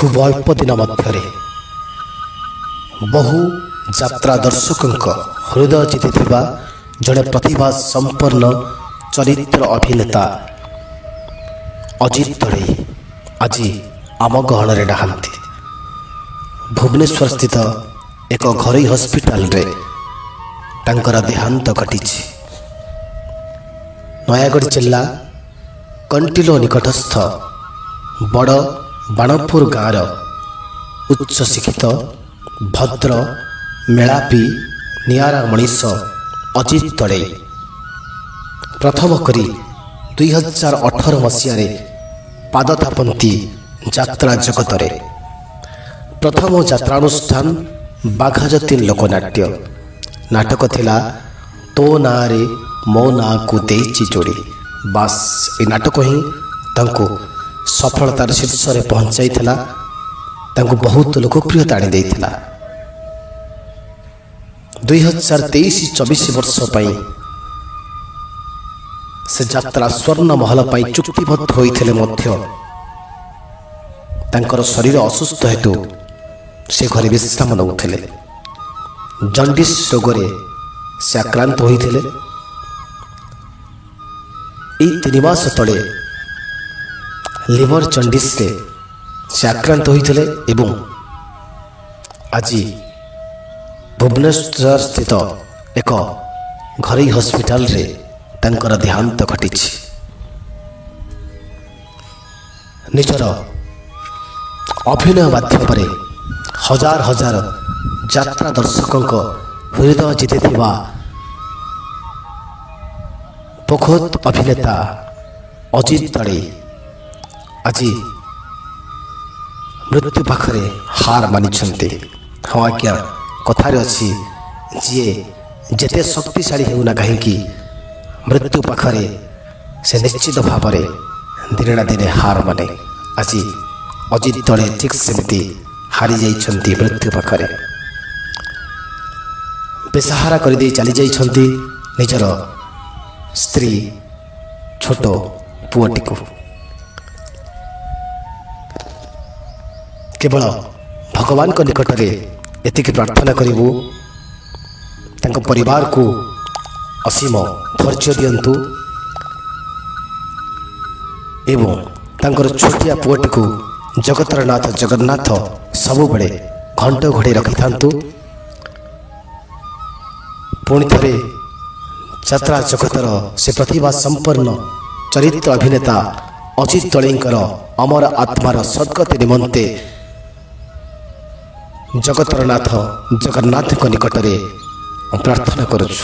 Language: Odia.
ଖୁବ୍ ଅଳ୍ପ ଦିନ ମଧ୍ୟରେ ବହୁ ଯାତ୍ରା ଦର୍ଶକଙ୍କ ହୃଦୟ ଜିତିଥିବା ଜଣେ ପ୍ରତିଭା ସମ୍ପନ୍ନ ଚରିତ୍ର ଅଭିନେତା ଅଜିତ ଦଳେଇ ଆଜି ଆମ ଗହଣରେ ନାହାନ୍ତି। ଭୁବନେଶ୍ୱର ସ୍ଥିତ ଏକ ଘରୋଇ ହସ୍ପିଟାଲରେ ତାଙ୍କର ଦେହାନ୍ତ ଘଟିଛି। ନୟାଗଡ଼ ଜିଲ୍ଲା କଣ୍ଟିଲୋ ନିକଟସ୍ଥ ବଡ଼ ବାଣପୁର ଗାଁର ଉଚ୍ଚଶିକ୍ଷିତ ଭଦ୍ର ମେଳାପୀ ନିଆରା ମଣିଷ ଅଜିତ ଦଳେଇ ପ୍ରଥମ କରି 2018 ମସିହାରେ ପାଦ ଥାପନ୍ତି ଯାତ୍ରା ଜଗତରେ। ପ୍ରଥମ ଯାତ୍ରାନୁଷ୍ଠାନ ବାଘାଯତୀନ ଲୋକନାଟ୍ୟ ନାଟକ ଥିଲା ତୋ ନାଁରେ ମୋ ନାଁକୁ ଦେଇଛି ଯୋଡ଼ି। ବାସ୍ ଏ ନାଟକ ହିଁ ତାଙ୍କୁ ସଫଳତାର ଶୀର୍ଷରେ ପହଞ୍ଚାଇଥିଲା, ତାଙ୍କୁ ବହୁତ ଲୋକପ୍ରିୟତା ଆଣିଦେଇଥିଲା। 2023-24 ବର୍ଷ ପାଇଁ ସେ ଯାତ୍ରା ସ୍ୱର୍ଣ୍ଣ ମହଲ ପାଇଁ ଚୁକ୍ତିବଦ୍ଧ ହୋଇଥିଲେ ମଧ୍ୟ ତାଙ୍କର ଶରୀର ଅସୁସ୍ଥ ହେତୁ ସେ ଘରେ ବିଶ୍ରାମ ନେଉଥିଲେ। ଜଣ୍ଡିସ୍ ରୋଗରେ ସେ ଆକ୍ରାନ୍ତ ହୋଇଥିଲେ। ଏହି 3 ମାସ ତଳେ ଲିଭର ଜଣ୍ଡିସ୍ରେ ସେ ଆକ୍ରାନ୍ତ ହୋଇଥିଲେ ଏବଂ ଆଜି ଭୁବନେଶ୍ୱର ସ୍ଥିତ ଏକ ଘରୋଇ ହସ୍ପିଟାଲରେ ତାଙ୍କର ଦେହାନ୍ତ ଘଟିଛି। ନିଜର ଅଭିନୟ ମାଧ୍ୟମରେ ହଜାର ହଜାର ଯାତ୍ରା ଦର୍ଶକଙ୍କ ହୃଦୟ ଜିତିଥିବା ପୋଖତ ଅଭିନେତା ଅଜିତ ଦଳେଇ ଆଜି ମୃତ୍ୟୁ ପାଖରେ ହାର ମାନିଛନ୍ତି। ହଁ ଆଜ୍ଞା, କଥାରେ ଅଛି ଯିଏ ଯେତେ ଶକ୍ତିଶାଳୀ ହେଉନା କାହିଁକି ମୃତ୍ୟୁ ପାଖରେ ସେ ନିଶ୍ଚିତ ଭାବରେ ଦିନେ ନା ଦିନେ ହାର ମାନେ। ଆଜି ଅଜିତ ଦଳେଇ ଠିକ୍ ସେମିତି ହାରିଯାଇଛନ୍ତି ମୃତ୍ୟୁ ପାଖରେ। ବେସାହାରା କରିଦେଇ ଚାଲିଯାଇଛନ୍ତି ନିଜର ସ୍ତ୍ରୀ ଛୋଟ ପୁଅଟିକୁ। କେବଳ ଭଗବାନଙ୍କ ନିକଟରେ ଏତିକି ପ୍ରାର୍ଥନା କରିବୁ, ତାଙ୍କ ପରିବାରକୁ ଅସୀମ ଧୈର୍ଯ୍ୟ ଦିଅନ୍ତୁ ଏବଂ ତାଙ୍କର ଛୋଟିଆ ପୁଅଟିକୁ ଜଗତର ନାଥ ଜଗନ୍ନାଥ ସବୁବେଳେ ଘଣ୍ଟ ଘୋଡ଼େଇ ରଖିଥାନ୍ତୁ। ପୁଣି ଥରେ ଯାତ୍ରା ଜଗତର ସେ ପ୍ରତିଭା ସମ୍ପନ୍ନ ଚରିତ୍ର ଅଭିନେତା ଅଜିତ ଦଳେଇଙ୍କର ଅମର ଆତ୍ମାର ସଦ୍ଗତି ନିମନ୍ତେ ଜଗତର ନାଥ ଜଗନ୍ନାଥଙ୍କ ନିକଟରେ ପ୍ରାର୍ଥନା କରୁଛୁ।